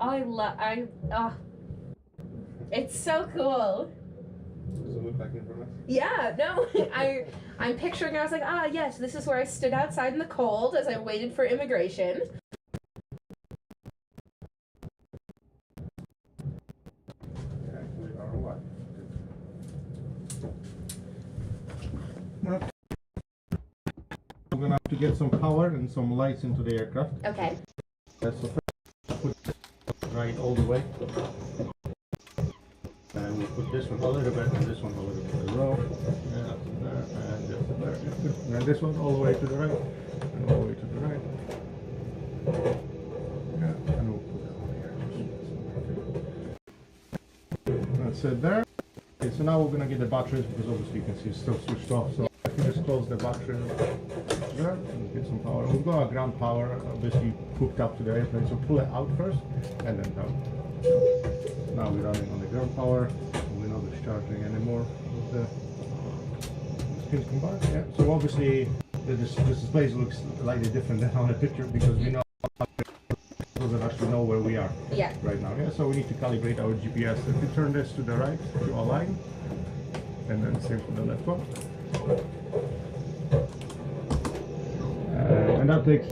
Oh, it's so cool. Does it look like Inverness? Yeah, no, I'm picturing, I was like, yes, this is where I stood outside in the cold as I waited for immigration. Yeah, actually, our what? We're gonna have to get some power and some lights into the aircraft. Okay. So first, put right all the way. And we'll put this one a little bit and this one a little bit in a row. And up to there, and just to there. And this one all the way to the right. And all the way to the right. Yeah, and we'll put that one here. That's it there. Okay, so now we're going to get the batteries because obviously you can see it's still switched off. So I can just close the battery there and get some power. We've got a ground power obviously hooked up to the airplane, so pull it out first and then down. Now we're running on the ground power. We're not discharging anymore with the skins combined. Yeah. So obviously this display looks slightly different than on the picture because we know doesn't actually know where we are right now. Yeah. So we need to calibrate our GPS. If we turn this to the right to align, and then same for the left one. And that takes.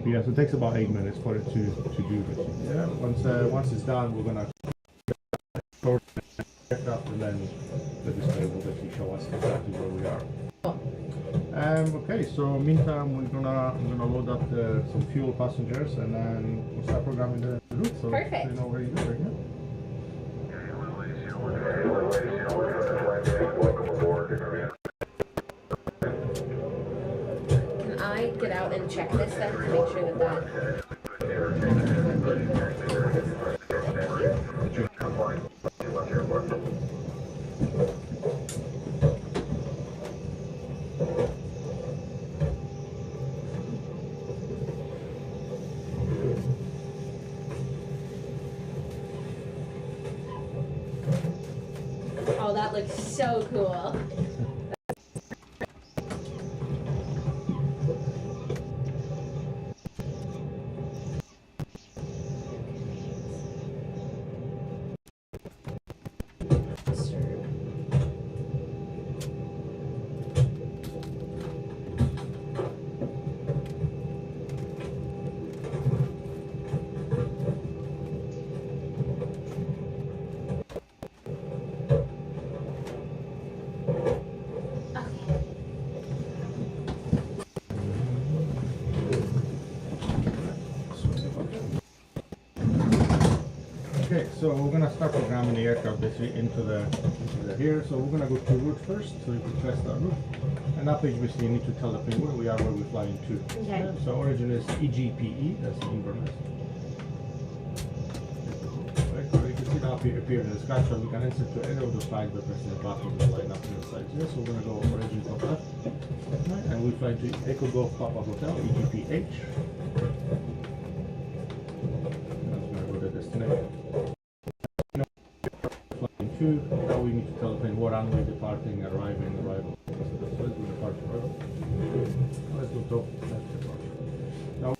Yeah, so it takes about 8 minutes for it to do this. Yeah, once it's done, we're gonna store it up, and then the display will basically show us exactly where we are. Okay, so meantime I'm gonna load up some fuel passengers, and then we'll start programming the route. So perfect. You know where you're going, yeah? Can I get out and check this then to make sure that Oh, that looks so cool. Okay, so we're gonna start programming the aircraft basically into the here. So we're gonna go to route first, so you can test that route. And that page basically you need to tell the plane where we are, where we're flying to. Okay. Yeah, so origin is EGPE, that's Inverness. Right, so you can see that appear in the scratch, and we can insert to any of those flags by pressing the button to line up in the sides. Yeah, so we're gonna go origin top left. Right, and we fly to Echo Golf Papa Hotel, EGPH. That's gonna go to destination. Now we need to tell the plane what runway departing, arriving, arrival. So let's do departure, arrival. Let's do top, left departure. Now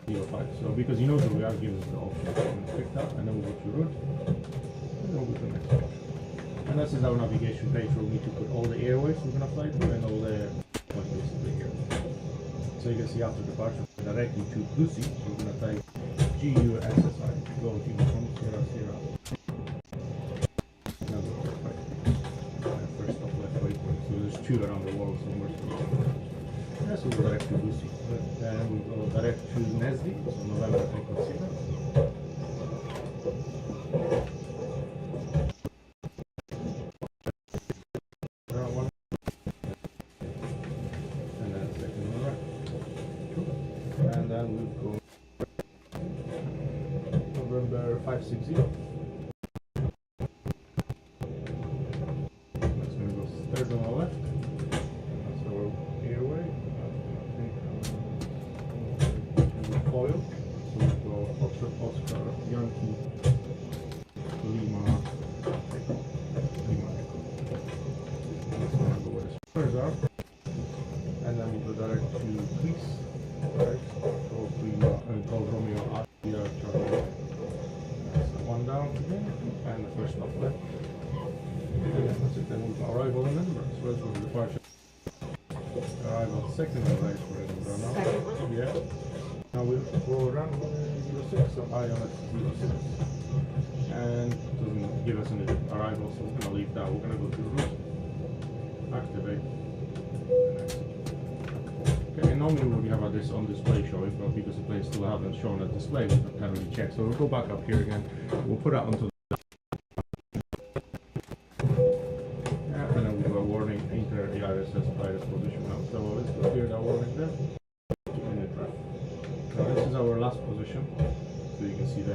05. So because you know that we are given the option to pick that, and then we'll go to route, and then we'll go to the next page. And this is our navigation page where we need to put all the airways we're gonna fly through and all the points basically here. So you can see after departure directly to Lucy, so we're gonna type GUSSI, go from Sierra Sierra. Two around the world somewhere. Yeah, so we'll direct to Lucy. Then we go direct to Nesby, so November Echo Sierra. One. And then second on the right. And then we'll go November 560. That's going to go third on the left. Foil, so we go Oscar, Yankee, Lima Echo. That's going to go where the spurs are. And then we go direct to Greece, right? Golf Romeo, Asia, Charlie. first stop left. And that's it, then we've got arrival in Edinburgh. So let's go to departure. Arrival second arrival for Edinburgh now. Second one? Yeah. Now we'll go around 06, so ILS 06. And it doesn't give us any arrival, so we're going to leave that. We're going to go to route, activate, and execute. Okay, and normally we have this on display showing, but because the plane still haven't shown a display, we can't really check. So we'll go back up here again. We'll put that onto the and then we've got a warning, enter the ISS position now. So let's go clear that warning there. Now this is our last position, so you can see the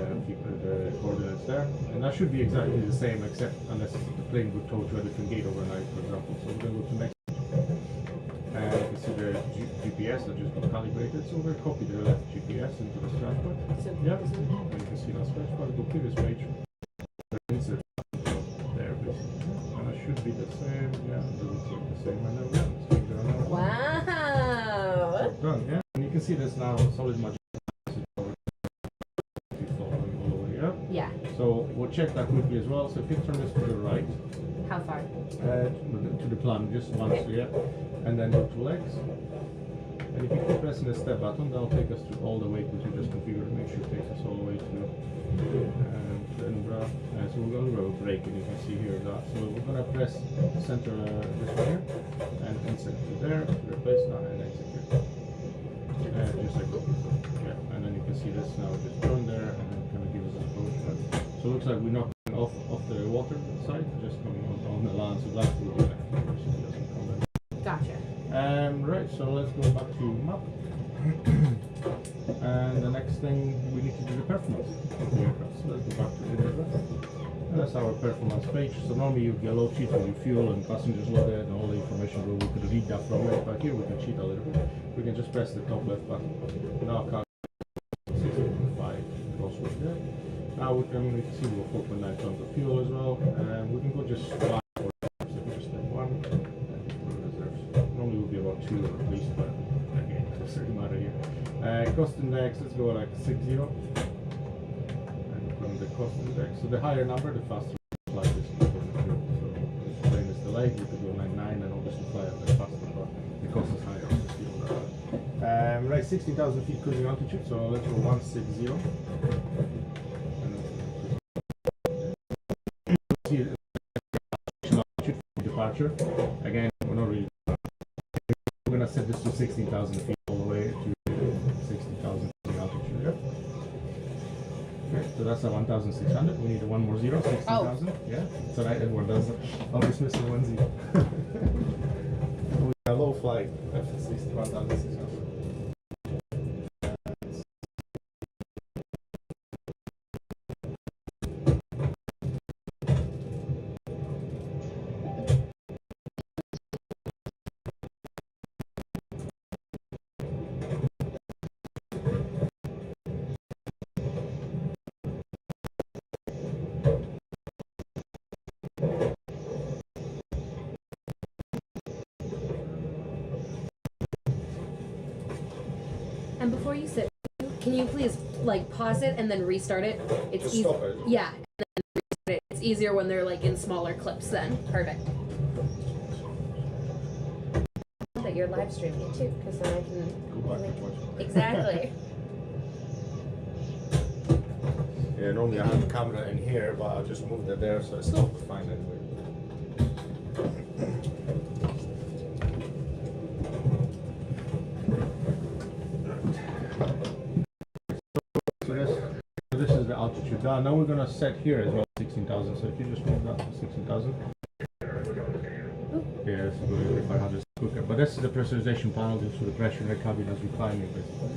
coordinates there, and that should be exactly the same except unless the plane would tow to a different gate overnight, for example. So we're going to go to next, and you can see the GPS that just got calibrated, so we're going to copy the left GPS into the scratchpad. Yeah, and you can see that scratchpad. Go previous page, insert there, basically, and that should be the same. Yeah, it doesn't look the same, and then let's change it around. Wow! So done, yeah. And you can see there's now solid magic all the way up. Yeah. So we'll check that quickly as well. So if you turn this to the right, How far? to the plan, just once, yeah, and then go to legs. And if you keep pressing the step button, that'll take us to all the way which we just configured. Make sure it takes us all the way to Edinburgh. So we're going to go brake, and you can see here that. So we're going to press center this one here, and insert to there, replace that, and execute. Just like that. Yeah, and then you can see this now just join there, and then kind of give us a approach. So it looks like we're not coming off the water side, just coming on the land. So that's what we're doing. So it doesn't come in. Gotcha. Right, so let's go back to map. And the next thing we need to do the performance of the aircraft. So let's go back to the aircraft. And that's our performance page. So normally you get a load sheet with your fuel and passengers loaded and all the information where we could read that from it. But here we can cheat a little bit. We can just press the top left button. Now count 6.5 crossword there. Now we can see we have 4.9 tons of fuel as well. And we can go just 5 or 6, so we just take 1 and reserves. Normally it would be about 2 at least, but again, it doesn't really matter here. Cost index, let's go like 60. From the cost index. So the higher number, the faster we fly this fuel. So if the plane is delayed, we could go 99 and obviously fly a bit faster, but the cost is higher on the fuel. Right, 16,000 feet cruising altitude, so let's go 160. See altitude for departure. Again, we're not really. We're gonna set this to 16,000 feet all the way to 60,000 feet altitude. Yeah? Okay, so that's a 1,600. We need one more zero, 16,000. Oh. Yeah, it's alright, everyone does it. I'll just miss the 1 0. We got a low flight after 61,600. And before you sit, can you please like pause it and then restart it? It's Just easy. stop it. Yeah, and then restart it. It's easier when they're like in smaller clips then. Perfect. That you're live streaming it too, because then I can Go back and watch it. Exactly. Yeah, normally I have the camera in here, but I just moved it there, so it's still fine anyway. So this is the altitude. Now we're gonna set here as well 16,000. So if you just move that to 16,000. Yeah, it's good if I had this quicker. But this is the pressurization panel, just for the pressure in the cabin as we climb it, basically.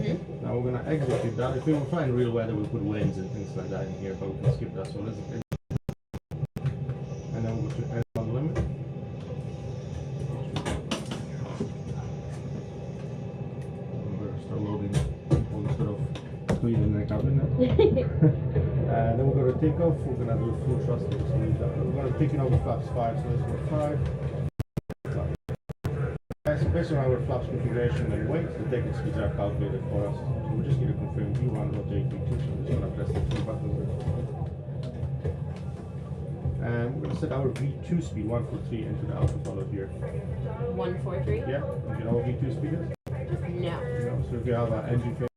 Yeah? Now we're gonna execute that. If we were flying real weather, we put winds and things like that in here, but we can skip that. So let's and then we'll go to end on limit. We're still loading people instead of cleaning the cabin now. Then we're going to take off. We're going to do full thrust. So we're going to take it over flaps 5. So let's go 5. So based on our flaps configuration and weight, the takeoff speeds are calculated for us. So we just need to confirm V1, rotate V2. So I'm just going to press the 3 buttons there. And we're going to set our V2 speed 143 into the autopilot here. 143? Yeah, you know what V2 speed is? No. So if you have an engine failure,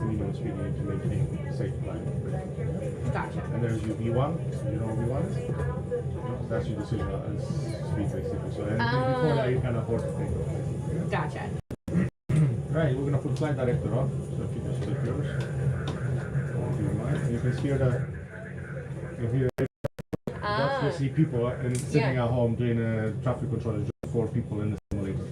minimum speed you need to maintain safe flight. Gotcha. And there's your V1. You know what V1 is? So that's your decision as speed basically. So anything before that you can afford to take off basically. Yeah? Gotcha. Right, we're going to put flight director on. So if you just click yours, do you mind? You can hear that's you see people and sitting at home doing traffic control. There's just 4 people in the simulator.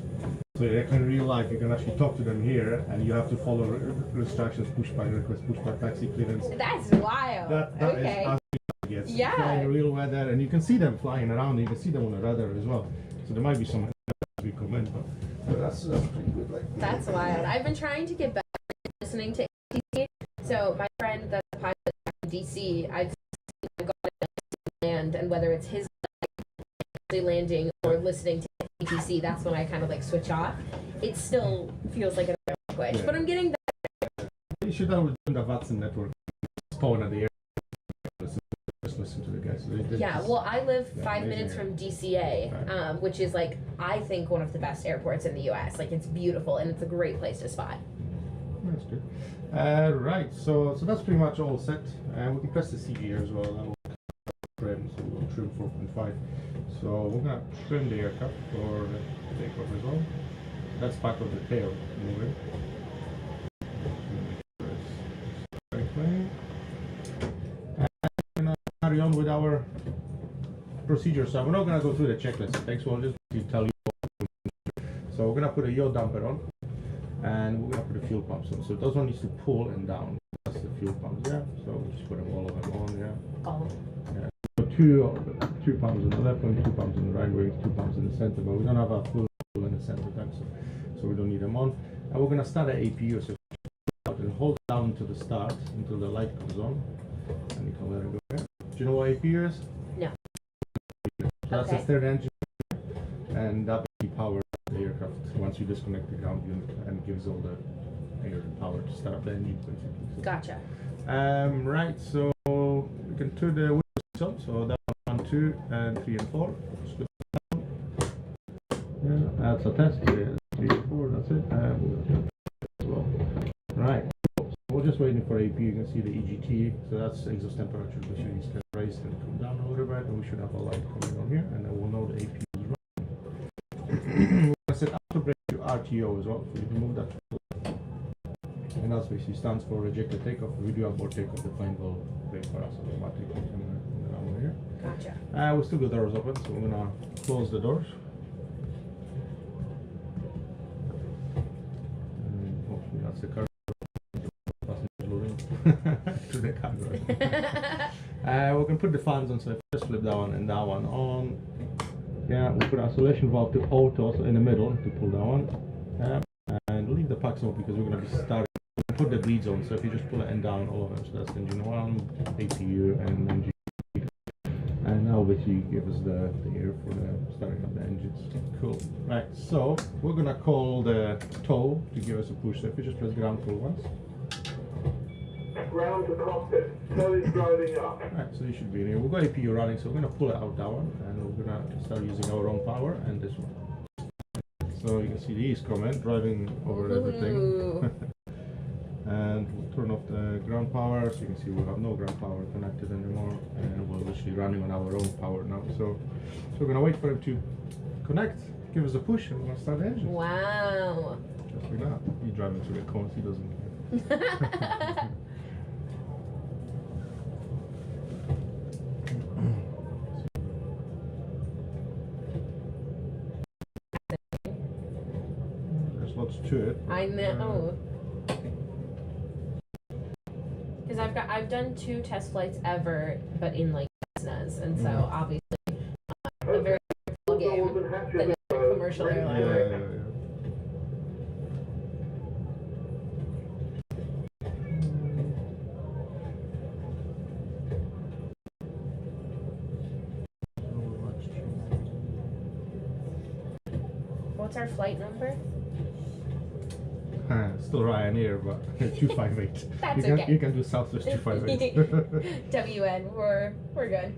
So in real life, you can actually talk to them here, and you have to follow instructions: push by request, push by taxi clearance. That's wild. That okay. is as it gets. Yeah. Flying in real weather, and you can see them flying around. You can see them on the radar as well. So there might be some we comment, but that's pretty good. Like that's wild. I've been trying to get better at listening to ATC. So my friend that's a pilot in DC, I've gone to land, and whether it's his landing or listening to ATC, that's when I kind of like switch off. It still feels like a language, but I'm getting better. You should have the Watson network spawn at the air. Just listen to the guys. Yeah, well, I live 5 minutes from DCA, which is like I think one of the best airports in the U.S. Like it's beautiful and it's a great place to spot. That's good. Right, so that's pretty much all set. We can press the C here as well. That will trim, so we'll trim 4.5. So we're gonna trim the aircraft for the takeoff as well. That's part of the tail moving. And carry on with our procedure. So we're not gonna go through the checklist. Thanks, we'll just tell you. So we're gonna put a yaw damper on, and we're gonna put the fuel pumps on. So those one needs to pull and down. That's the fuel pumps, yeah. So we'll just put them all of them on, yeah. Oh. Yeah. So two pumps on the left wing, 2 pumps on the right wing, 2 pumps in the center, but we don't have a full in the center tank, so we don't need them on. And we're gonna start at APU, so and hold down to the start until the light comes on, and you can let it go. Yeah. Do you know what APU is? No. So that's the third engine, and that basically powers the aircraft once you disconnect the ground unit, and gives all the air and power to start up the engine basically. So, gotcha. Right, so we can turn the windows on, so that 1, 2, and 3 and 4. Yeah, that's a test. Yeah, 3 and 4, that's it. As well. Right, so we're just waiting for AP. You can see the EGT, so that's exhaust temperature. We should need to raise and come down a little bit, and we should have a light coming on here, and then we'll know the AP is running. We're going to set auto brake to RTO as well, so you can move that. And that basically stands for rejected takeoff. If we do abort takeoff, the plane will brake for us automatically. Here. Gotcha. We'll still got doors open, so we're gonna close the doors. And hopefully that's the car. Passengers loading to the cargo. We can put the fans on, so if you just flip that one and that one on. Yeah, we'll put isolation valve to auto, so in the middle to pull that one. And leave the packs on because we're gonna be starting. Put the bleeds on, so if you just pull it and down all of them, so that's engine 1, APU, and engine 2. And now basically give us the air for the starting up the engines. Cool. Right, so we're gonna call the tow to give us a push. So if you just press ground pull once. Ground to cockpit. Tow is driving up. Right, so you should be in here. We've got APU running, so we're gonna pull it out that one, and we're gonna start using our own power and this one. So you can see the East comment driving over everything. And we'll turn off the ground power, so you can see we have no ground power connected anymore, and we're literally running on our own power now. So we're gonna wait for it to connect, give us a push, and we're gonna start the engine. Wow. Just like that. He's driving through the cones, he doesn't care. There's lots to it. I know. Because I've done 2 test flights ever, but in like Cessnas, and so obviously a very full game than a commercial airline. Yeah. What's our flight number? Still Ryanair, but 258. That's you okay. You can do Southwest 258. WN, we're good.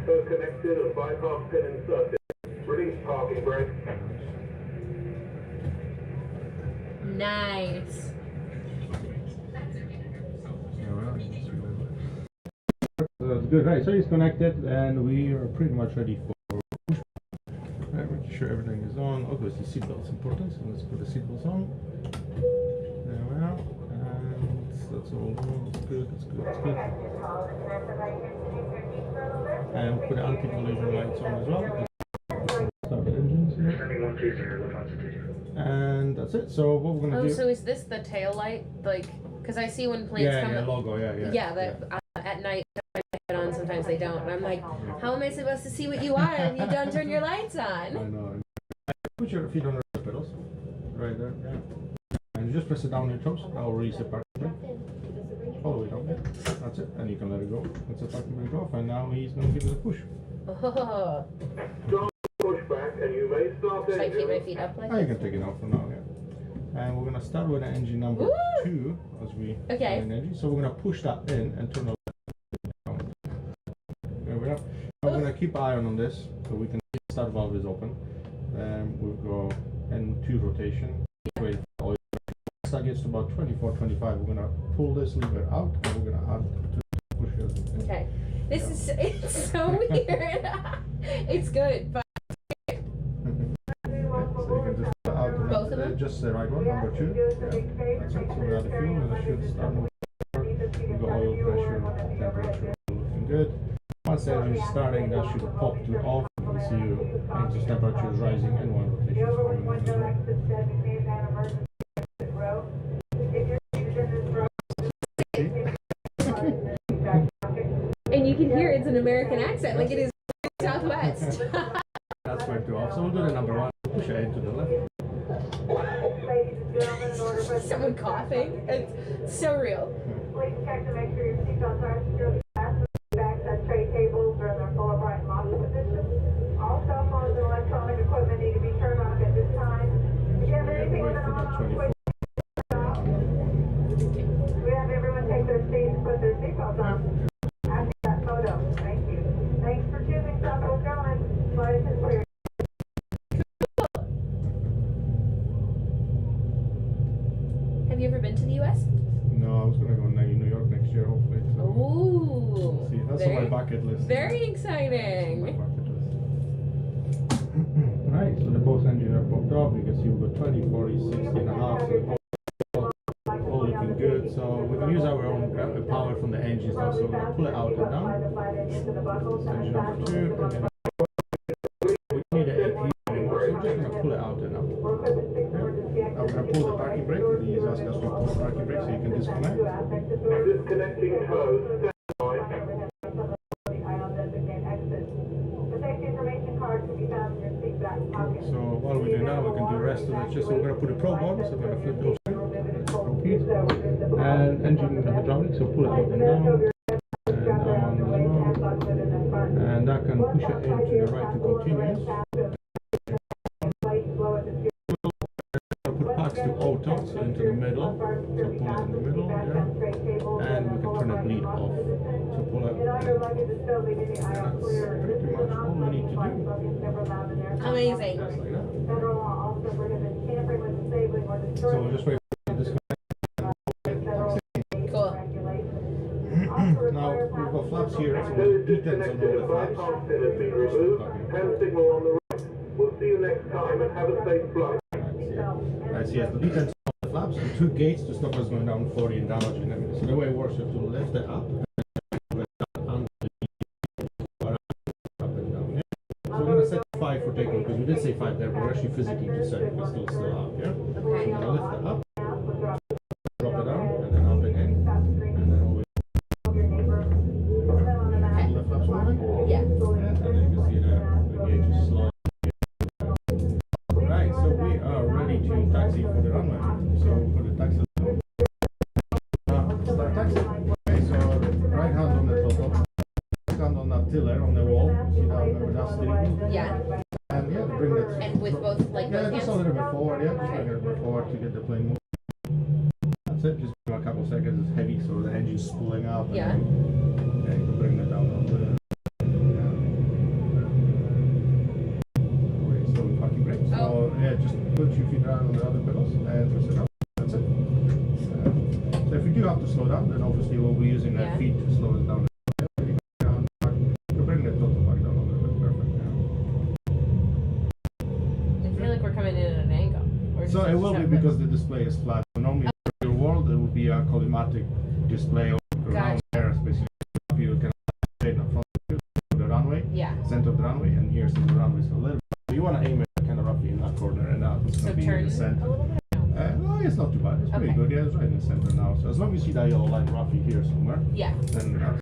So connected and bypass pin inserted. Release parking brake. Nice. So that's good, right? So he's connected, and we are pretty much ready for push. Right, making sure everything is on. Obviously, seatbelt's important, so let's put the seatbelts on. There we are, and that's all on. That's good. That's good. That's good. And we'll put the anti-collision lights on as well. Start the engines here. And that's it. So what we're gonna do? Oh, so is this the tail light? Like, because I see when planes come. Yeah, logo. Yeah. Yeah, at night. On sometimes they don't, and I'm like, how am I supposed to see what you are if you don't turn your lights on? I know. Put your feet on the pedals, right there, yeah. And you just press it down in your toes. That will release the parking brake. All the way down. Yeah. That's it, and you can let it go. That's the parking brake off, and now he's going to give it a push. Oh. Start push back, and you may start Should I keep my engine. feet up like You this? can take it out for now, yeah. And we're going to start with engine number Woo! 2 as we Okay. in engine. So we're going to push that in and turn it down. There we are. I'm going to keep eye on this so we can see the start valve is open. We'll go N2 rotation. Wait for oil. Once that gets to about 24, 25, we're going to pull this lever out and we're going to add to the push here. Okay. This is, it's so weird. It's good, but So you can just pull it out. Both of them? Just the right one, number 2. Yeah. That's it. So we add the fuel and it should start moving. We've got oil pressure, temperature, looking good. Once the engine is starting, that should pop to off. You see engine temperature is rising and one rotation is going on as well. and you can hear it's an American accent, like it is Southwest. That's went to off. So we'll do the number 1. Push it into the left. Someone coughing. It's so real. Please check to make sure your seatbelts are securely fastened. Back tray tables are in their full upright locking position. All cell phones and electronic equipment need to be turned off at this time. If you have anything with an on-off switch, we have everyone take their seats and put their seatbelts on. I see that photo. Thank you. Thanks for choosing Southwest Airlines. Flight is clear. Have you ever been to the U.S.? No, I was going to go to New York next year, hopefully. So Ooh. see, that's on my bucket list. Very That's on my exciting. bucket list. Right, so the both engines are popped off. You can see we've got 20, 40, 60 and a half. So all looking good. So we can use our own power from the engine stuff. So we're going to pull it out and down. Engine number 2. And we don't need an AP anymore, so we're just going to pull it out and down. Now we're going to pull the parking brake. He's asking us to pull the parking brake so you can disconnect. Disconnecting code. Stand by. So while we do now, we can do the rest of it. Just so we're going to put a probe on, so we're going to flip those through. And engine hydraulics, so pull it out and down. And on as well. And that can push it into the right to continuous. Put parts to auto, so into the middle. So pull it in the middle, yeah. And we can turn the bleed off. So pull it. And that's pretty much all we need to do. Amazing. Just like that. So we'll just wait for this. Cool. Now we've got flaps here, so Nose we'll detents on disconnected. all the flaps. Bypass pin has been removed. Hand signal on the right. We'll see you next time and have a safe flight. Right, so yes, the detents on the flaps and 2 gates to stop us going down 40 and damaging them. So the way it works, you have to lift it up and down. Yeah? So we're going to set 5 for takeoff because we did say 5 there, but we're actually physically just set it, but still up, yeah? So we're going to lift it up, drop it down, and then up and in, and then over. The flaps moving? Yeah. And then you can see the gauge is slowing. Right, so we are ready to taxi for the runway. So for the taxi, start taxi. Okay, so right hand on the throttle, left hand on that tiller on the wall. See that? Remember that steering wheel? Yeah. And yeah, bring it. And with both, like, Yeah, both just a hands? little bit forward. Yeah, just bring it a bit forward to get the plane moving. That's it. Just for a couple of seconds. It's heavy, so the engine's spooling up. And Yeah. then, yeah, you can bring it down on the. Yeah. put your feet around on the other pedals and twist it up. That's it. So if you do have to slow down, then obviously we'll be using our feet to slow us down. You bring the throttle back down a little bit. Perfect. I feel like we're coming in at an angle. So it will be because the display is flat. Normally in your world it would be a collimatic display around there, especially if you can straight in front of the runway, center of the runway, and here's the runway. So a little bit. You want to aim it kind of roughly in that corner, and that's going to be in the center. No, it's not too bad. It's pretty good. Yeah, it's right in the center now. So as long as you see that yellow line roughly here somewhere, then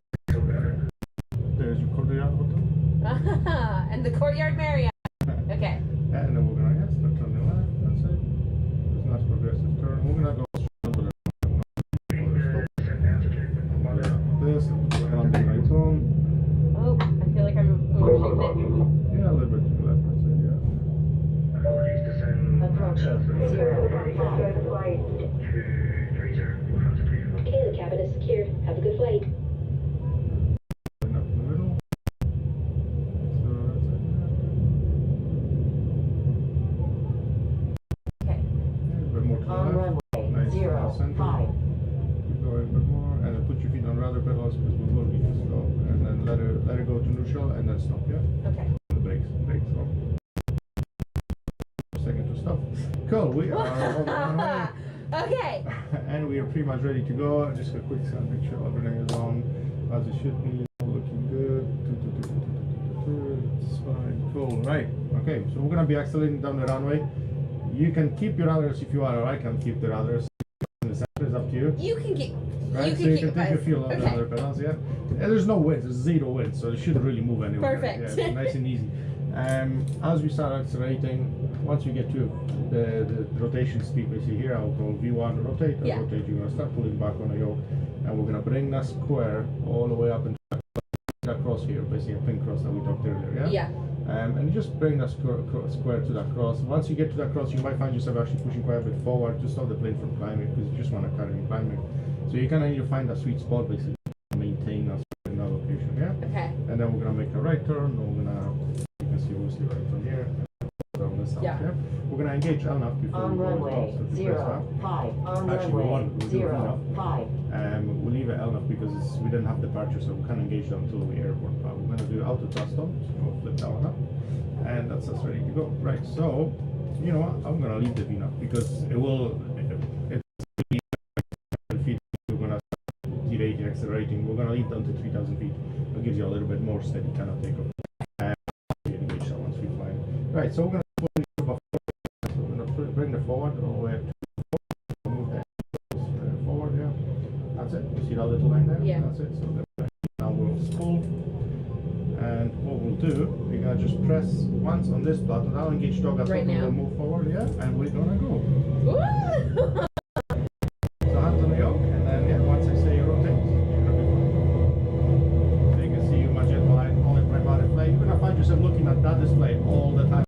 there's your courtyard hotel. And the courtyard Marriott. Okay. And then we're gonna start turning left. That's it. It's a nice progressive turn. We're gonna go straight to the this, and we're gonna be right on. Oh, I feel like I'm overshooting it. Yeah, a little bit to the left. That's it. Yeah. Approaching 015. Okay, the cabin is secure. Have a good flight. Going up in the middle. So that's it. Okay. Yeah, a bit more to the On left. runway Nice. 05. Keep going a bit more, and then put your feet on the other pedals because we will need to stop, and then let it go to neutral, and then stop. Yeah. Okay. The brakes off. Second to stop. Cool. We are on the runway. Okay. And we are pretty much ready to go. Just a quick sound make sure everything is on as it should be. All looking good. It's fine. Cool. Right. Okay. So we're gonna be accelerating down the runway. You can keep your rudders if you want, or I can keep the rudders. The center is up to you. You can get. Right. You So can you get can take your fuel on the other pedals. Yeah. And there's no wind. There's zero wind, so it shouldn't really move anywhere. Perfect. Yeah. Nice and easy. As we start accelerating, once we get to the rotation speed, basically here I'll go V1 rotate, and rotate. You're gonna start pulling back on the yoke, and we're gonna bring that square all the way up and that cross here, basically a pin cross that we talked earlier. Yeah. And you just bring that square to that cross. Once you get to that cross, you might find yourself actually pushing quite a bit forward to stop the plane from climbing, because you just want to carry it climbing. So you kind of need to find that sweet spot basically to maintain us in that location. Yeah. Okay. And then we're gonna make a right turn. We're gonna, you can see mostly right from here. Down this side, We're gonna engage enough before On we go runway as well. 05. On Actually, runway we'll do enough. 05. We'll leave it enough because we didn't have departure, so we can't engage them until we airborne. But we're gonna do auto thrust on, so we'll flip that one up, and that's us ready to go. Right. So, you know what? I'm gonna leave the VNAV because it will. Feet. We're gonna derating, accelerating. We're gonna leave down to 3,000 feet. It gives you a little bit more steady kind of takeoff. Engage that once we fly. Right. So we're gonna. Bring the forward all the way to move the forward, That's it. You see that little line there? Yeah. That's it. So now we'll pull, and what we'll do, we're gonna just press once on this button. I'll engage toggle Right now? we'll move forward, and we're gonna go. Woo! So hands on the yoke, and then once I say rotate, you're gonna be fine. So you can see your magenta line on it right by the display. You're gonna find yourself looking at that display all the time.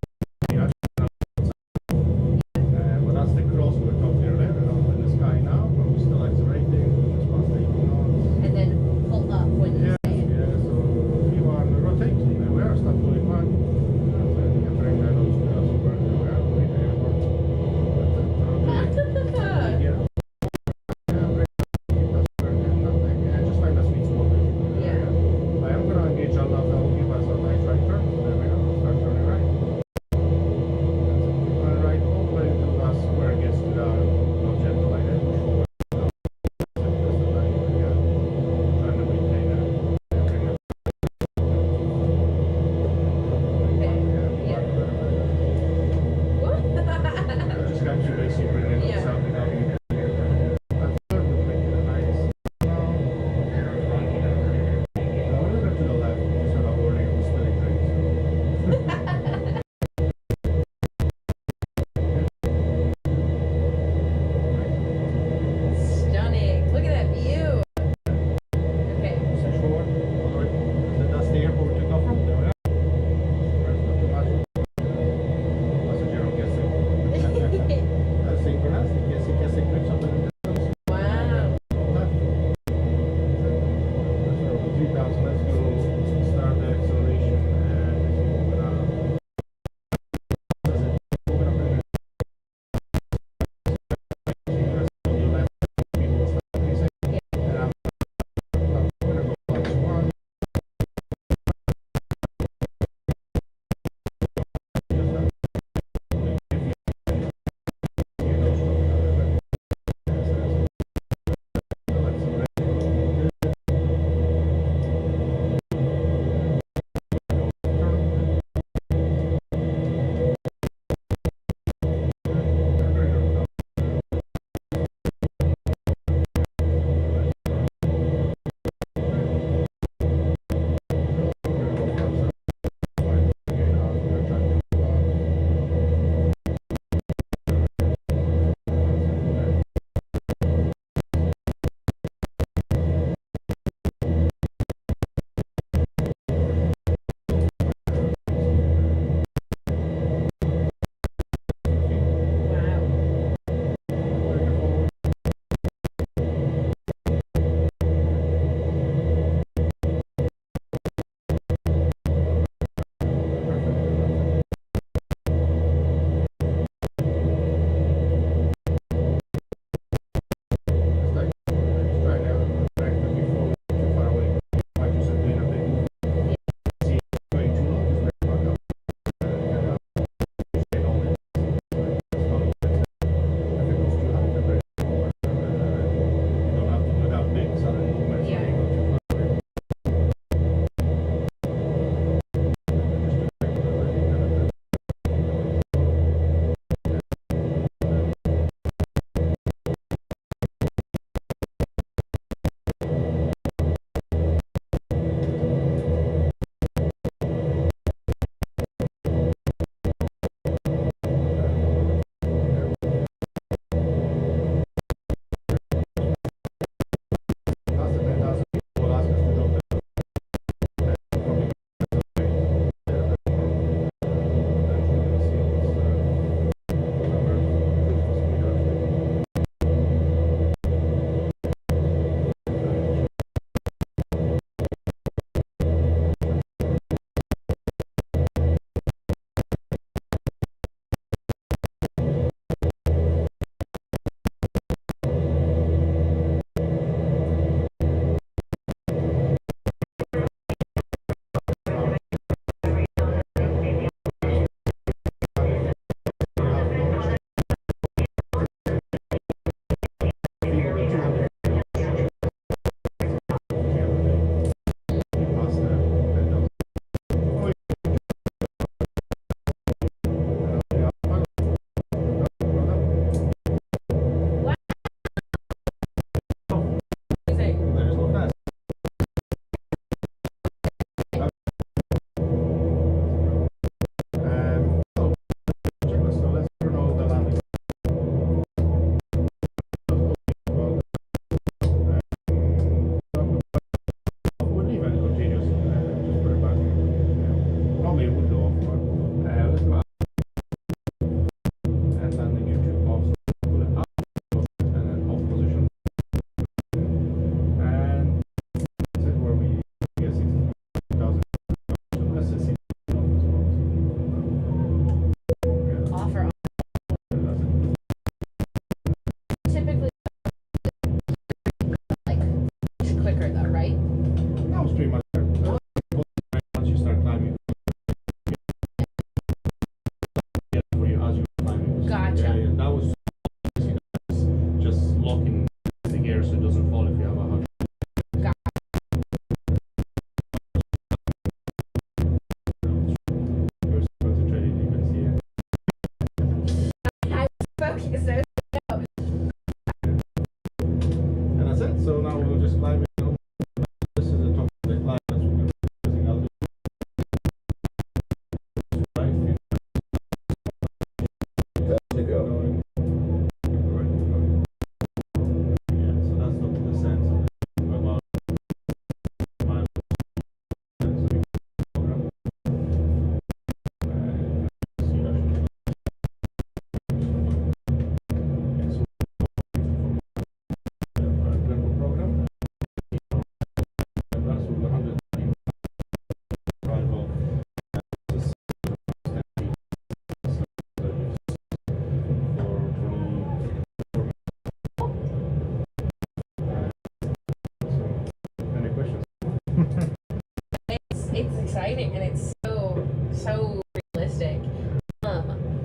it's exciting and it's so realistic.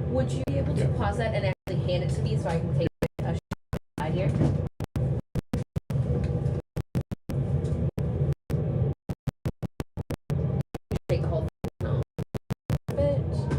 Would you be able to pause that and actually hand it to me so I can take a shot here? Take the whole thing off. Bitch.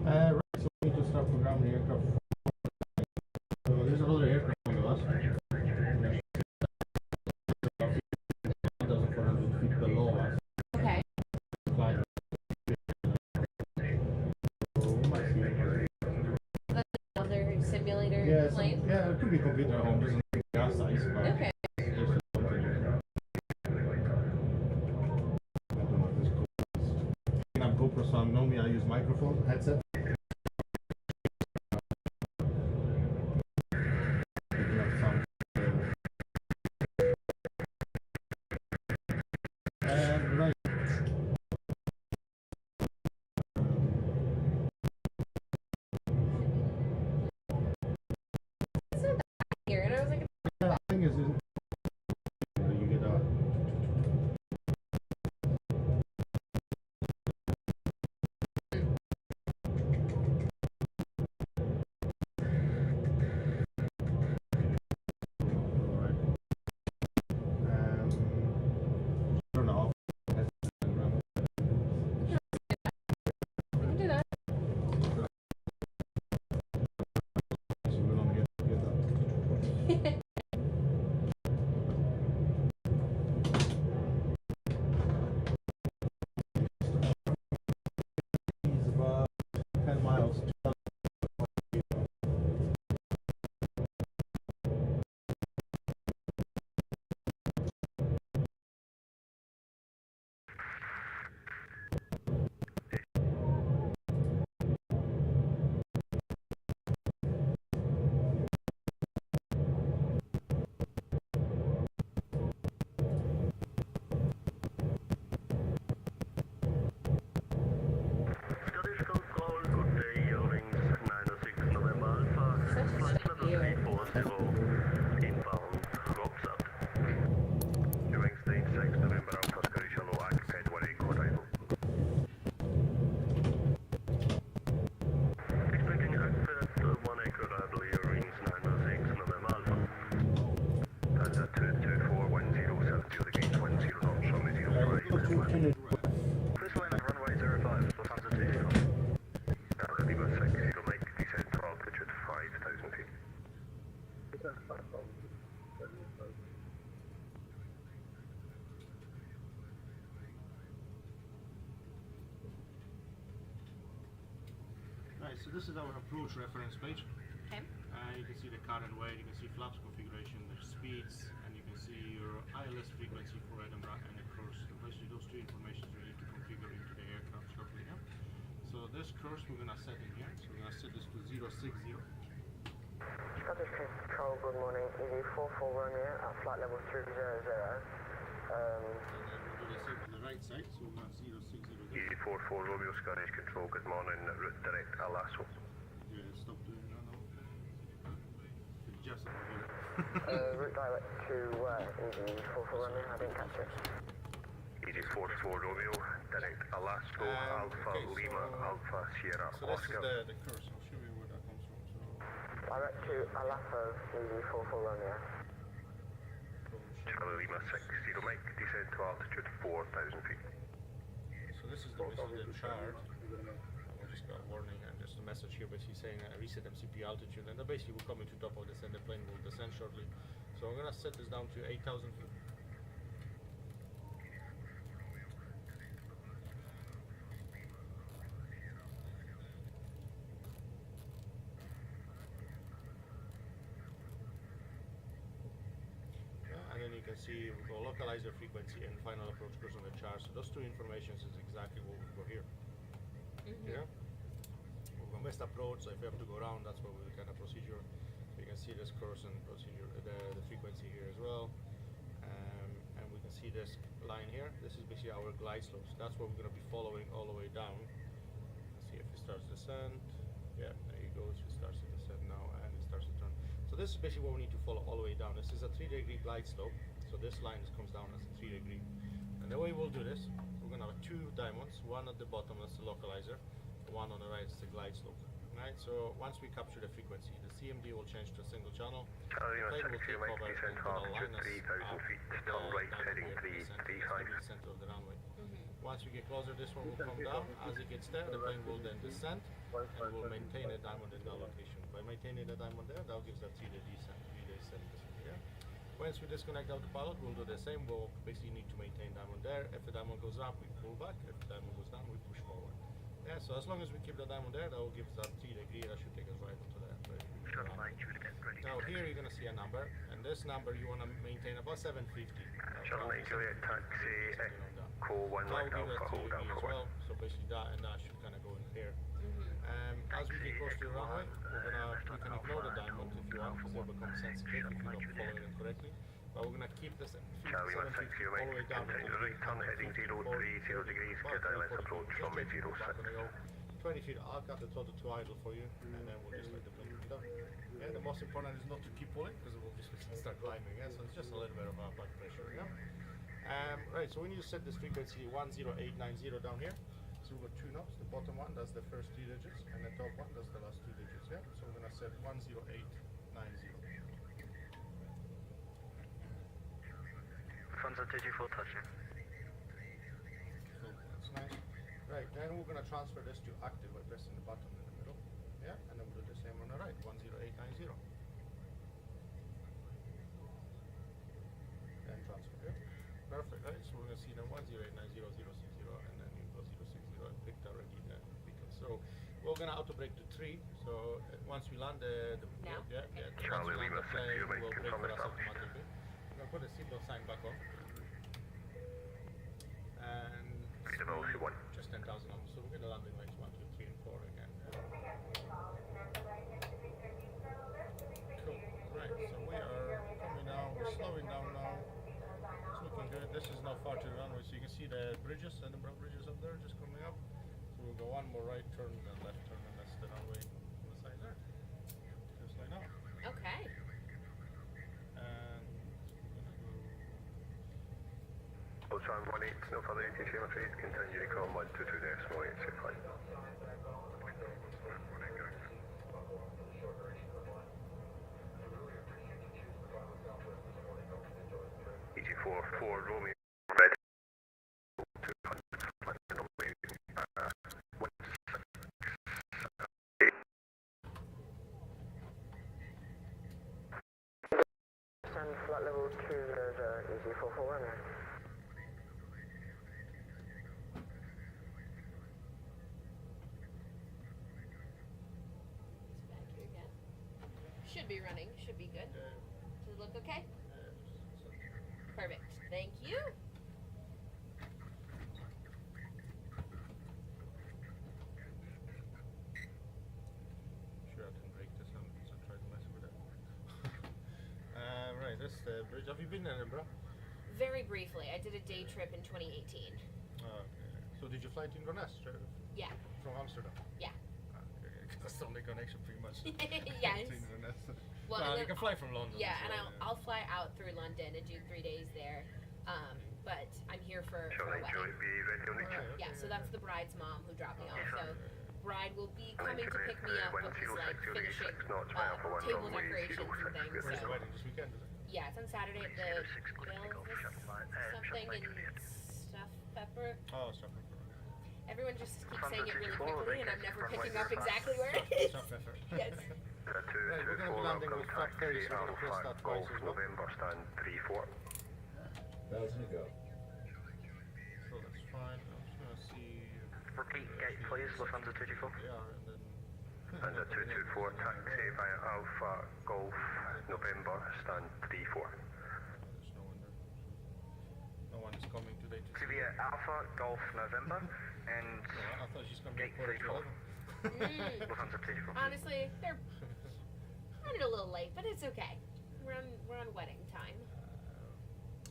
Right, so we just start programming the aircraft. So there's another aircraft on the last. 1,400 feet below us. Okay. Flying. So we might see it. That's another simulator Yeah, plane? yeah, it could be computer at home, doesn't take gas size, but Okay. it's just something. I don't know if this goes. I have GoPro, so normally I use microphone headset. Picking up sound. Right. It's not that here, and I was like, The thing is, you get a. continue. First line on runway 05, Lufthansa 20. Lima 60, Mike, descend to altitude 5,000 feet. Right, so this is our approach reference page. Okay. You can see the current weight, you can see flaps configuration, the speeds, and you can see your ILS frequency for Edinburgh and the course. So basically those two information you need to configure into the aircraft shortly. Yeah? So this course we're going to set in here. So we're going to set this to 060. Scottish Coast Control, good morning. EV 44 Romeo at flight level 300. And then we'll do the same on the right side. So we're going to 060 there. EV44 Romeo, Scottish Control, good morning, route direct Alasso. Yeah, stop doing that now. Just over here. Route direct to EV 44 Romeo, I didn't catch it. EV44 Romeo, direct Alasso, Alpha okay, Lima, Alpha Sierra, So this Oscar. is the course. I'll show you where that comes from. So Direct to Alasso, EV 44 Romeo. Charlie Lima 60, Mike, descend to altitude 4,000 feet. So this is the chart. I just got a warning and just a message here basically saying reset MCP altitude, and then basically we're coming to top of this and the plane will descend shortly. So I'm gonna set this down to 8,000 feet. And then you can see we go localizer frequency and final approach course on the chart. So those two informations is exactly what we go here. Yeah. We've got missed approach, so if we have to go around, that's what we kind of procedure. You can see this course and procedure, the frequency here as well. And we can see this line here. This is basically our glide slopes. That's what we're going to be following all the way down. Let's see if it starts to descend. Yeah, there you go. It starts to descend now and it starts to turn. So this is basically what we need to follow all the way down. This is a 3-degree glide slope. So this line just comes down as a 3-degree. And the way we'll do this, we're going to have two diamonds. One at the bottom, that's the localizer. One on the right is the glide slope. Right, so once we capture the frequency, the CMD will change to a single channel. Charlie The Lima plane will 60, take Mike, over descend and to gonna line us altitude up 3,000 feet, the turn right, diamond heading here, the center, 335. the center of the runway. Once we get closer, this one will come down. As it gets there, the plane will then descend and will maintain a diamond in that location. By maintaining the diamond there, that gives that 3-day descent. Yeah. Once we disconnect autopilot, we'll do the same. We'll basically need to maintain diamond there. If the diamond goes up, we pull back. If the diamond goes down, we push forward. Yeah, so as long as we keep the diamond there, that will give us that 3-degree. That should take us right onto that. Now here you're going to see a number, and this number you want to maintain about 750. Charlie Juliet, taxi, Echo 1 That will Left give us Alpha, hold 3-degree Alpha as 1. well. So basically that and that should kind of go in here. As we get close to the runway, we can ignore the diamond if you want, because they'll become sensitive if you don't follow it correctly. But we're going to keep this Charlie 160, 750 all the way down. continue right, turn heading 030 degrees, get ILS approach, runway 06. 20 feet, I'll cut the throttle to idle for you, and then we'll just let the plane come down. Yeah, the most important is not to keep pulling, because we'll just start climbing, yeah? So it's just a little bit of back pressure, yeah? Right, so we need to set this frequency 10890 down here. So we've got two knobs, the bottom one, that's the first 3 digits, and the top one, that's the last 2 digits, yeah? So we're gonna set 10890. Lufthansa 24 touching. Cool, that's nice. Right, then we're gonna transfer this to active by pressing the button in the middle, yeah? And then we'll do the same on the right, 10890. And transfer, yeah? Perfect, right? So we're gonna see now 10890, 060, and then you go 060 and picked already the beacon. So we're gonna auto brake to 3. So once we land the Now? yeah, Charlie once we land Lima the plane, 60, we'll brake confirm for us establishment. automatically. We're gonna put the seatbelt sign back on. And Readability 1. just 10,000 on. So we're gonna landing lights 1, 2, 3, and 4 again. Cool. Right. So we are coming down. We're slowing down now. It's looking good. This is now far to the runway, so you can see the bridges, Edinburgh bridges up there, just coming up. So we'll go one more right turn and left turn, and that's the runway on the side there. Just like that. Okay. And we're gonna go. Callsign 18, no further ATC, I'm afraid. Continue to call 122 decimal 8, safe flight. EG44 Romeo, red 25. flight level 200, easy 44 runway. It's back here again. Should be running, should be good. Does it look okay? Perfect. Thank you. Sure, I didn't break this one because I tried to mess with it. Right, that's the bridge. Have you been in Edinburgh? Very briefly, I did a day trip in 2018. Okay. So did you fly to Inverness Yeah. from Amsterdam? Yeah. Okay, that's the only connection pretty much. Yes. To Inverness. Well, No, and you then can fly from London. Yeah, as and well, I'll fly out through London and do 3 days there. But I'm here for a Charlie, wedding. Julie, be ready on the Right, chip. Yeah, so that's the bride's mom who dropped me off. Yeah. So bride will be coming to pick me up, but he's like 106, finishing 6 knots, mile for one table runway, decorations 06, and things. Where's the So wedding this weekend, is it? yeah, it's on Saturday at the something in Stuff Pepper. Oh, Stratford. Everyone just keeps From saying the it really 64, quickly, and I'm they never can picking run up right exactly where it is. Stratford. Yes. Right, we're going to be landing with flap 30, so we're going to press that twice as well. November stand 3-4. Bells and a go. So that's fine. I'm just going to see. Repeat gate please, Lufthansa 224. They are, and then. And a 224 taxi via Alpha Golf November stand 3-4. There's no one there. No one is coming today to see. Via Alpha Golf November and I thought she's going to be gate quarter to 34. 11. Lufthansa 224. Honestly, they're running a little late, but it's okay. We're on wedding time.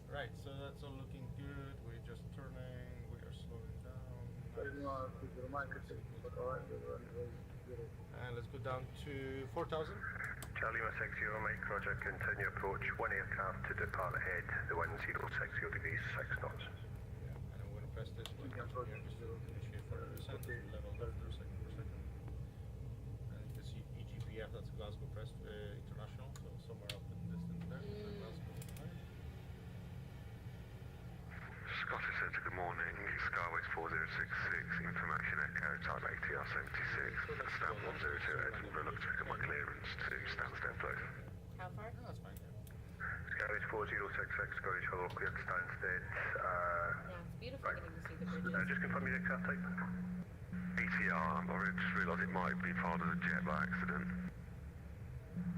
Right, so that's all looking good. We're just turning. We are slowing down. And let's go down to 4,000. Charlie 160 Mike Roger, continue approach. One aircraft to depart ahead. The wind 060 degrees, 6 knots. Yeah, and I'm going to press this button here just to initiate for the descent. Level 30 per second per second. And you can see EGPF, that's Glasgow Press International, so somewhere up in the distance there. Glasgow. Scottish Centre, good morning. Skyways 4066, information echo, type ATR 76, stand 102 Edinburgh, look checking my clearance to Stansted please. How far? Oh, that's fine. Yeah. Skyways 4066, Scottish Hello, cleared Stansted. Yeah, it's beautiful Right. getting to see the bridges. Just confirm your aircraft type. ATR, I just realised it might be part of the jet by accident.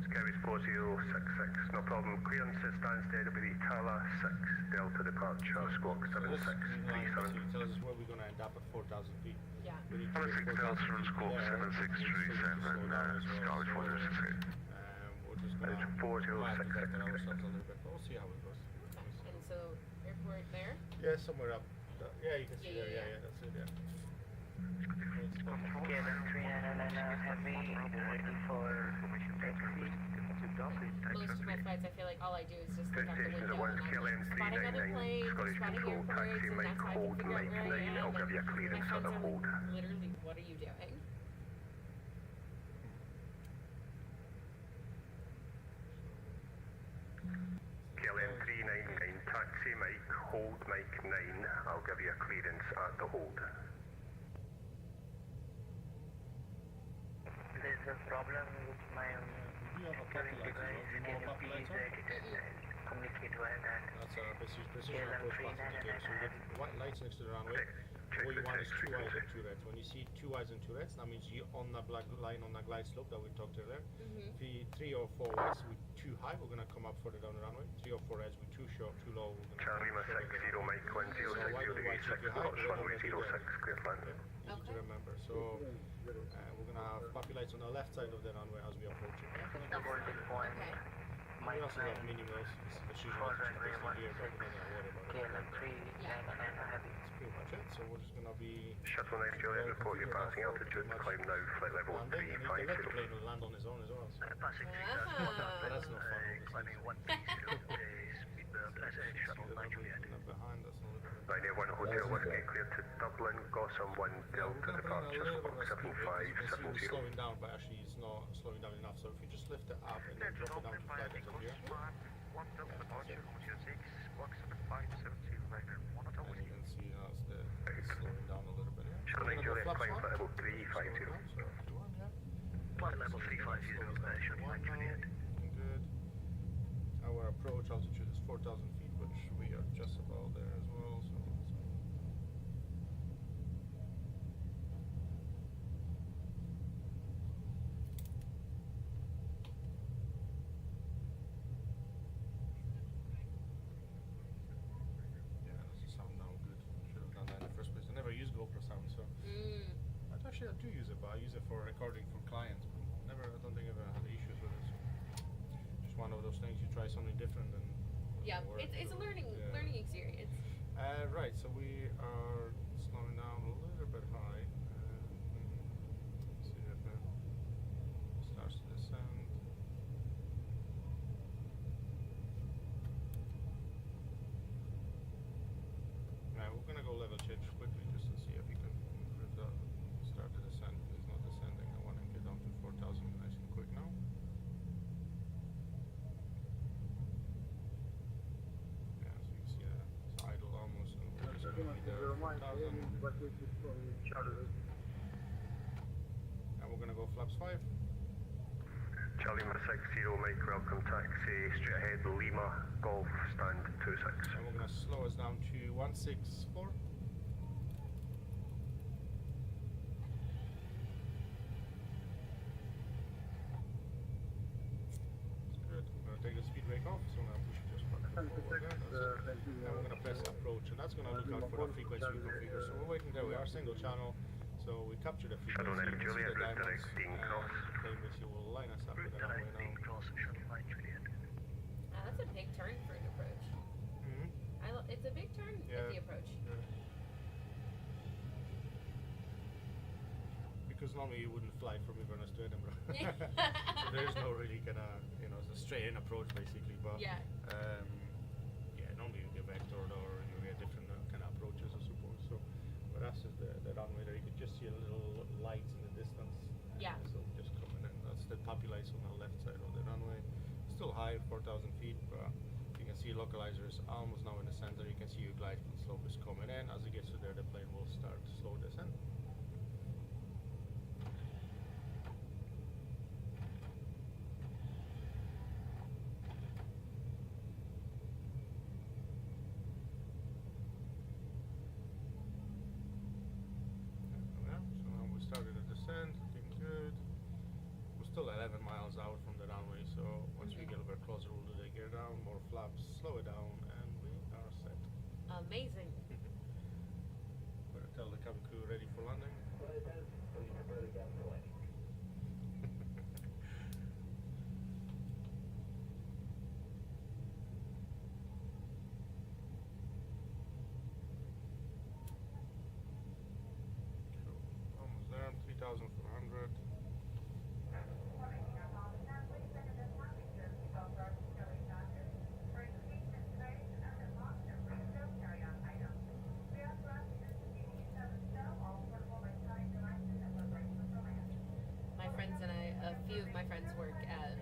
Skyways 4066, no problem. Clearance at Stansted will be Tala 6, Delta departure, squawk So this line 7637. tells us where we're going to end up at 4,000 feet. Yeah. We need to Tala get 6 Delta from squawk 7637, Skyways 4066. We're just going It's to 4066. ourselves a little bit, but we'll see how it goes. Okay. And so airport there. Yeah, somewhere up. Yeah, you can see Yeah, there. yeah, Yeah, that's it. Yeah. KLM 399 Heavy, ready for taxi. Most of my flights, I feel like all I do is just look out the Stations window at and 1 I'm KLM like spotting other 399, planes, Scottish spotting Control, airports, taxi, and Mike that's how I can hold, figure out Mike where I 9, am. I'll give you a And clearance my at the friends are hold. like, literally, what are you doing? KLM 399, taxi, Mike hold, Mike 9, I'll give you a clearance at the hold. There's a problem with my You have a cabin popular device. as Can well. you Do you know please popular edit it and communicate via that? That's a precision KLM approach path indicator. So you 399. get white lights next to the runway. What you want is 2 eyes and 2 reds. When you see 2 eyes and 2 reds, that means you're on the black line on the glide slope that we talked earlier. If you 3 or 4 whites with too high, we're going to come up further down the runway. 3 or 4 reds with too short, too low, we're going to Charlie 160, Mike 1060 degrees, 6 knots, runway 06, clear land. Easy to remember. So we're going to have puppy lights on the left side of the runway as we approach it. The holding point. Okay. We Mike also have 9. minimals. It's precision For approach runway based here, but we're not going to worry about it. KLM 399 Heavy. That's pretty much it. So we're just going to be Shuttle 9 Juliet, report your passing altitude, climb now, flight level landing, and you can let the 350. plane will land on his own as well. So. Passing Ah. That's not fun. climbing 150, speedbird, shuttle 9 Juliet. Behind us a little bit. 91 Hotel Whiskey, clear to Dublin, Gotham 1, Yeah, we're Delta going to bring a departure, little bit squawk of speed. You can see we're 7570. slowing down, but actually it's not slowing down enough. So if you just lift it up and then drop it down to flight level here, One Delta departure, Hotel 6, squawk 7570, and you can see now it's slowing down a little bit. Yeah. Shuttle We're 9 gonna go Juliet, flaps climb on. flight level Slowing 350. down, so if you want, yeah. Flight level 350, shuttle 9 Juliet. Good. Our approach altitude 4,000 feet, which we are just about there as well. So yeah, does the sound now good? Should have done that in the first place. I never use GoPro sound, so actually I do use it, but I use it for recording for clients. But I don't think I've ever had issues with it. So just one of those things, you try something different and Yeah, work, it's a so, learning yeah. learning experience. Right, so we are slowing down a little bit high. Let's see if it starts to descend. Now we're gonna go level change quickly just to see if we can improve that. Start the descent. It's not descending. I want to get down to 4,000 nice and quick now. Yeah, so you can see it's idle almost, and we're just gonna be there at 4,000. And we're gonna go flaps 5. Charlie 160, make welcome taxi, straight ahead, Lima, Golf, stand 26. And we're gonna slow us down to 164. Good. I'm gonna take the speed brake off, so I'm gonna push it just back forward there. That's it. Now we're gonna press approach, and that's gonna look out for the frequency we configure. So we're waiting there. We are single channel, so we capture the frequency. Shadow 9 you can see Juliet, the route diamonds, direct, Dean Cross. and then basically will line us up with the runway now. That's a big turn for an approach. It's a big turn at the approach. Yeah. Because normally you wouldn't fly from Inverness to Edinburgh. So there's no really kind of, it's a straight in approach basically. But Yeah. Normally you get vectored or you get different kind of approaches, I suppose. So, but that's just the runway there. You can just see a little light in the distance. Yeah. So just coming in. That's the puppy lights on the left side of the runway. Still high, 4,000 feet, but you can see localizers almost now in the center. You can see your glide slope is coming in. As it gets to there, the plane will start slow descent. Yeah, so now we started the descent, looking good. We're still 11 miles out from the runway, so once we get a bit closer, we'll do the gear down, more flaps, slow it down, and we are set. Amazing. Better tell the cabin crew ready for landing. Cool. Almost there, 3,400. My friends and I, a few of my friends work at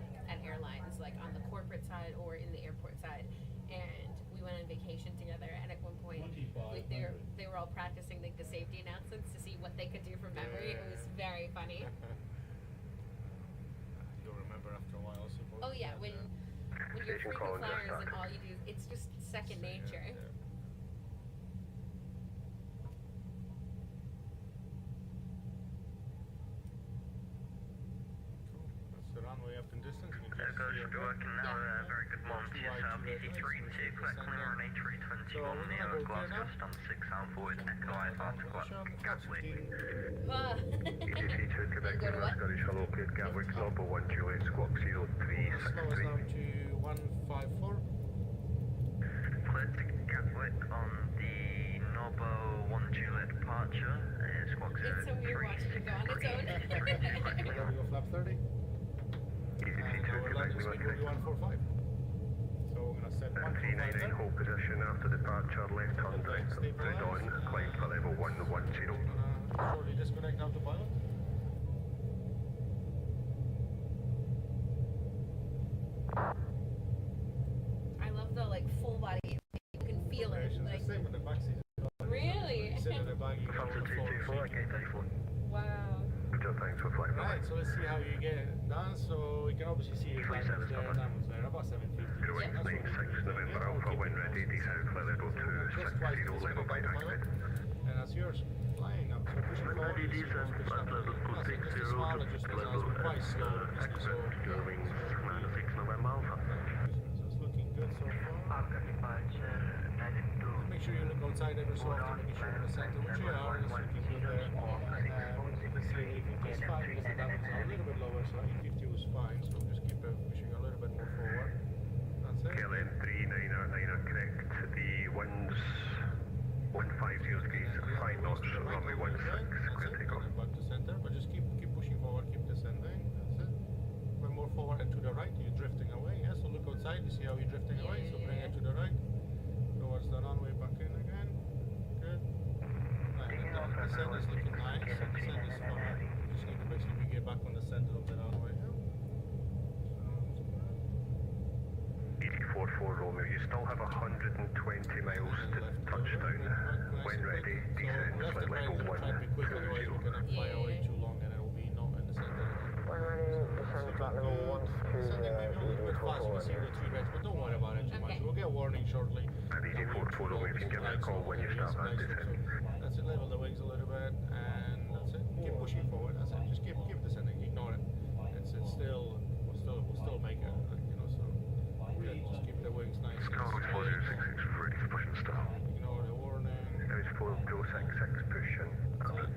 airlines, like on the corporate side or in the airport side, and we went on vacation together. And at one point, they were all practicing like the safety announcements to see what they could do from memory. It was very funny. You'll remember after a while, I suppose. Oh yeah, when you're Station frequent calling flyers just and back. all you do, it's just second nature. Yeah. Cool. That's the runway up in distance. You can just see it there. working now, very good morning to yourself, EC32, collect clear on A321 on the Glasgow, stand 6 out forward, Echo IFR to Gatwick. EC2, Quebec, Go to what? Scottish, hello, cleared Gatwick, Zombo 1 Juliet, squawk Slow us 0363. down to 154. Cleared to Gatwick on the Nobo 1 Juliet departure, squawk It's so weird watching it go on its own. We're gonna go flap 30. And our landing speed will be 145. So we're gonna set 145 there. hold position after departure, left turn direct, red on, climb for level 110. We're gonna shortly disconnect autopilot. I love the like full body. You can feel it. It's Like the same with the back seat. really. You sit in the back, you go on the floor. Gate 34. Wow. Roger, thanks for flying. Right, so let's see how you get it done. So you can obviously see your diamonds there, about 750. Zero That's what we 96 do. November Yeah, Alpha, we'll wind keep ready, it descent flight level just twice 260, this level by autopilot. activate. And that's yours. Flying up. So pushing Wind forward. ready, you see descent those flight push level up. Just a 260, small adjustment as we're quite slow. obviously, So Zero wings 96 November Alpha. so it's looking good so far. Make sure you look outside every so often, making sure you're in the center, which you are. It's looking good there. You can see 850 is fine because that was a little bit lower, so 850 was fine. So just keep pushing a little bit more forward. That's it. KLM 3999 correct. The winds 150 degrees, 5 knots, runway 16, clear takeoff. Back to center, but just keep pushing forward, keep descending. That's it. When more forward and to the right, you're drifting away. Yeah, so look outside, you see how you're drifting away. So bring it to the right, towards the runway, back in again. Good. Right, and the descent is looking nice. The descent is fine. You just need to basically get back on the center of the runway. Yeah. 84 Romeo, you still have 120 miles to touchdown. When ready, descend left flight and right, level we're gonna try to be quick, otherwise we're gonna fly away too long and it'll be not in the center. When ready, descend flight level 1 to Descending maybe a little bit fast, you can see the 3 reds, but don't worry about it too much. We'll get a warning shortly. And 84 Romeo, you can give me a call when you start that descent. That's it, level the wings a little bit, and that's it. Keep pushing forward, that's it. Just keep descending, ignore it. It's still, we'll still make it, you know, so good. Just keep the wings nice and Scarlet straight. 4066 ready for push and start. Ignore the warning. There's 4 Pro 66 pushing. That's it.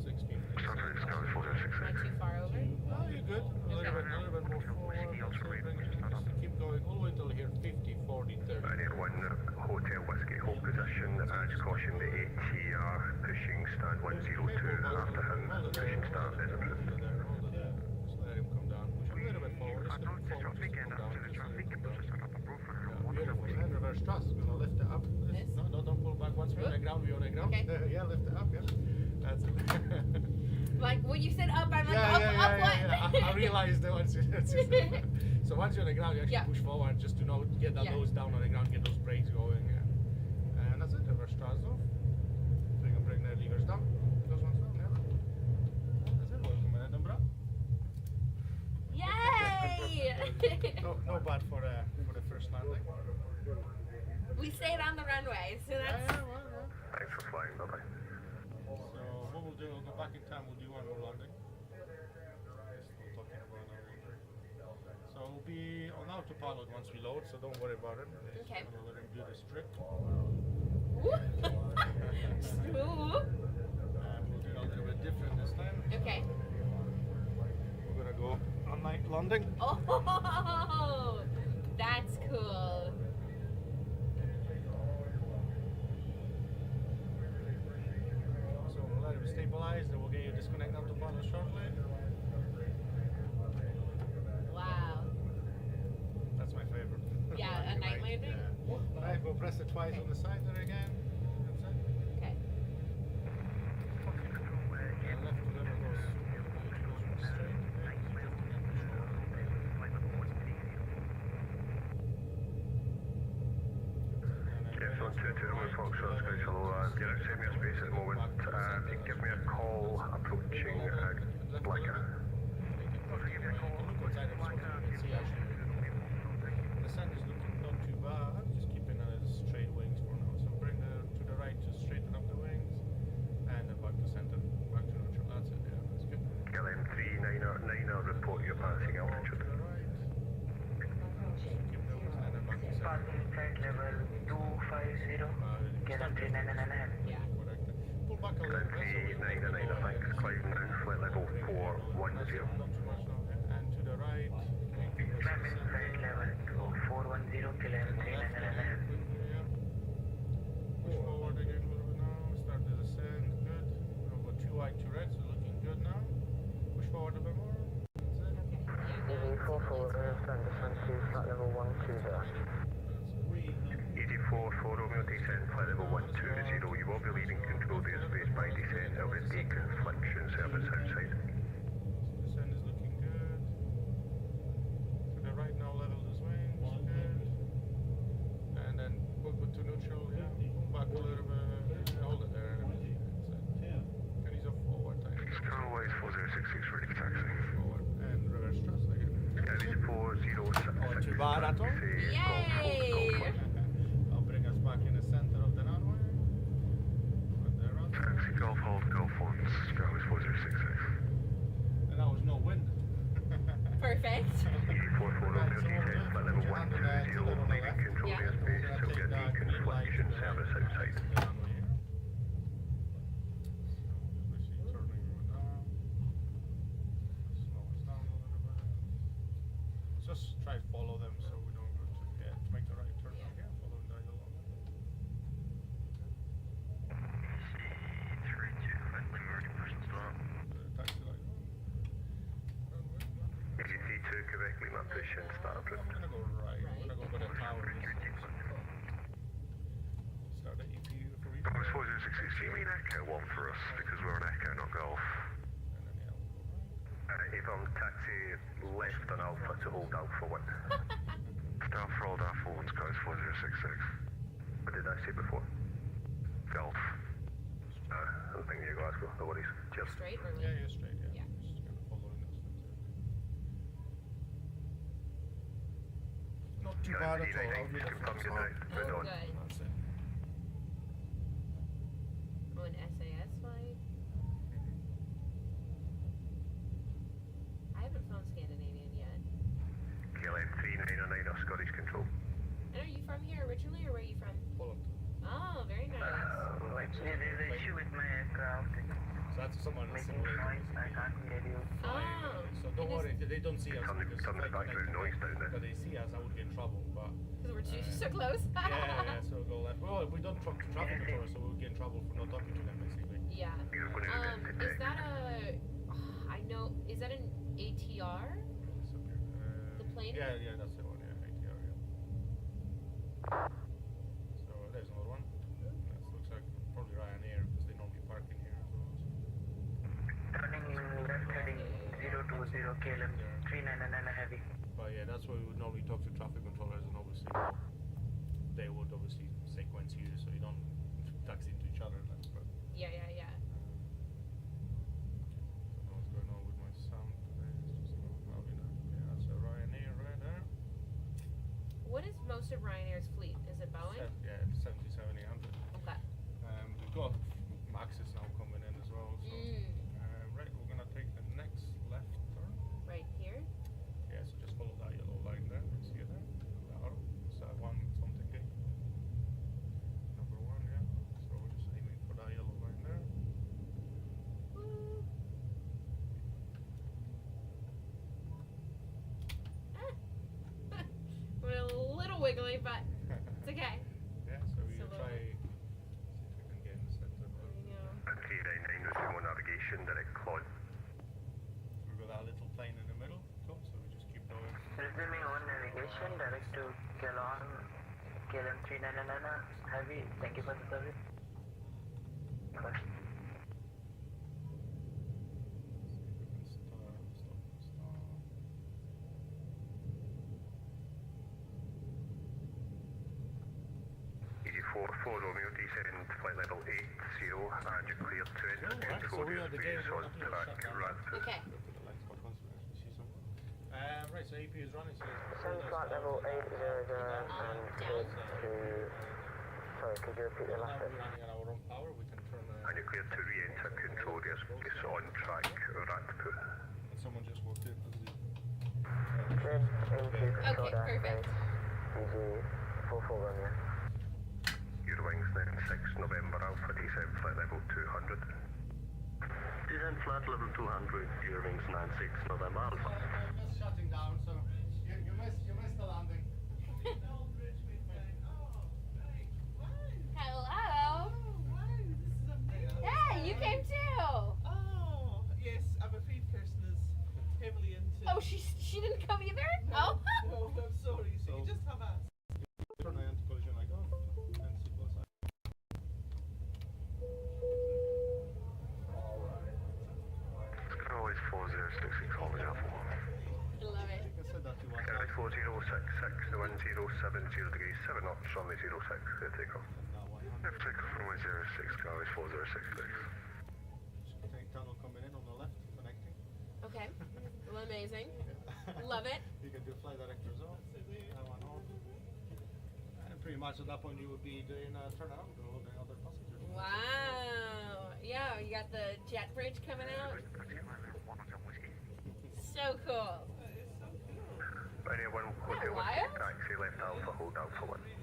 650. Scarlet Am I 4066. too far over? Oh, you're good. A little bit more forward. Just keep going all the way until here 50, 40, 30. Barrier 1, Hotel Whiskey, hold position, as caution the ATR, pushing stand 102, after him, pushing start is approved. Hold it there. Just let him come down. Push a little bit forward. Just let him forward. Just come down. Just let him come down. Yeah, beautiful. And reverse thrust. We're going to lift it up. This? No, don't pull back. Once we're on the ground, we're on the ground. Okay. Yeah, lift it up. Yeah. That's it. Like when you said up, I'm like up what? I realized that once so once you're on the ground, you actually push forward just to know, get that nose down on the ground, get those brakes going. Yeah. And that's it, reverse thrust off. So you can bring the levers down. Those ones down, yeah. That's it, welcome in Edinburgh. Yay! No bad for the first landing. We stayed on the runway, so that's. Thanks for flying, bye bye. So what we'll do, we'll go back in time, we'll do one more landing. Still talking about our landing. So we'll be on autopilot once we load, so don't worry about it. Okay. I'm gonna let him do this trick. Ooh. And we'll do it a little bit different this time. Okay. We're gonna go on night landing. Oh, that's cool. So we'll let him stabilize, then we'll get you disconnect autopilot shortly. Wow. That's my favorite. Yeah, a night landing? Yeah. Alright, we'll press it twice on the side there again. That's it. Okay. And left to level goes straight. Yes, 122 Romeo Foxtrot, Scout hello, you're outside me a space at the moment. You can give me a call approaching Blacker. Look outside of the see actually. The sun is looking not too bad. Just keeping straight wings for now. So bring to the right to straighten up the wings, and then back to center, back to neutral. That's it. Yeah, that's good. KLM 3999, report your passing altitude. To the right. Keep the wings and then back to center. Passing flight level 250, KLM 3999. Yeah. Correct. Pull back a little bit. 3999, thanks. Climb down flight level 410. Not too much now. And to the right. Climbing flight level 410, KLM 3999. Push forward again a little bit now. Start the descent. Good. We've got 2 white, 2 reds, so looking good now. Push forward a bit more. That's it. Easy 44, stand descent to flight level 120. 84 Romeo, descent flight level 120. You will be leaving controlled airspace by descent. There will be deconfliction service outside. Descent is looking good. To the right now, level those wings. Good. And then we'll go to neutral. Yeah. Pull back a little bit. Hold it there. That's it. Can ease off forward. Scarlet 4066 once, Skyways 4066. And that was no wind. Perfect. EG44 descend flight level 120, leaving control Yeah. airspace till get deconfliction service outside. Just try to follow them so we don't go to make the right turn here, following the yellow line. Taxi light. EG32 correctly mapped position, start approach. I'm gonna go right. I'm gonna go by the tower. Start the EP for you. Skyways 4066, do you mean Echo 1 for us? Because we're on Echo, not Golf. And then yeah, we'll go right. If I'm taxi left on Alpha to hold Alpha 1. Start for hold Alpha 1, Skyways 4066. What did I say before? Golf. I don't think you Glasgow, no worries. Cheers. Straight or Yeah, you're straight, yeah. Yeah. Just kind of following us. Not too bad at all. I'll get the Confirm flaps good on. night. Good on. Good. That's it. Oh, an SAS flight. I haven't flown Scandinavian yet. KLM 399 of Scottish Control. And are you from here originally, or where are you from? Poland. Oh, very nice. Actually, there's an issue with my aircraft. So that's someone Making simulating. noise. I can't hear you. Oh. So don't worry, they don't see us. Turn the because background like, noise down there. But they see us, I would get in trouble. But Because we're so close. yeah, so go left. Well, we don't talk to traffic controllers, so we'll get in trouble for not talking to them, basically. Yeah. You're going to Is that a? I know. Is that an ATR? It's up here. The plane? Yeah, that's the one. Yeah, ATR. Yeah. So there's another one. That looks like probably Ryanair because they normally park in here as well. Turning left heading 020 KLM 399 heavy. But yeah, that's where we would normally talk to traffic controllers, and obviously they would obviously sequence you so you don't taxi into each other. Like, but Yeah. don't know what's going on with my sound today. It's just not having it. Yeah, that's a Ryanair right there. What is most of Ryanair's fleet? Is it Boeing? Yeah, 77-800. Okay. We've got Maxis now coming in as well. So, right, we're gonna take the next left turn. Right here. Yeah, so just follow that yellow line there. See it there? The arrow. It's that one something gate. Number 1, yeah. So we're just aiming for that yellow line there. Woo. We're a little wiggly, but it's okay. Yeah, so we'll So try see if we can get in the center. I know. 399 resume navigation, direct climb. We've got that little plane in the middle, cool, so we just keep going. Resuming on navigation, direct to KLM 399 heavy. Thank you for the service. Bye. See if we can stop. EG44 Romeo descend flight level 80 and you're cleared to enter Right, so control we are the game. airspace on track Radford. Okay. Go to the lights spot once we actually see someone. Right, so AP is running. So Send flight level 800 and cleared to... Sorry, could you repeat the now last we're bit? running at our own power. We can turn. And you're cleared to re-enter control airspace on track Radford. And someone just walked in. Cleared into control Okay, perfect. EG44 Romeo. Your wings 96 November Alpha descend flight level 200. Descend flight level 200, your wings 96 November Alpha. Just shutting down, so you missed the landing. Hello. Hey, you came too. Oh, yes, I'm afraid Kirsten is heavily into... Oh, she didn't come either. Oh. No, I'm sorry, so you just have asked. Turn the anti-collision light off and see plus I. Always 4066 calling up. Love it. I said that to one. Carry 4066, the wind 070 degrees, 7 knots, runway 06, clear takeoff. Left takeoff runway 06, carry 4066. Tunnel coming in on the left, connecting. Okay. Well, amazing. Love it. You can do flight director as well. That one off. And pretty much at that point you would be doing a turnaround with all the other passengers. Wow. Yeah, you got the jet bridge coming out. So cool. Anyone Is that hotel wild? taxi left Alpha, hold Alpha 1.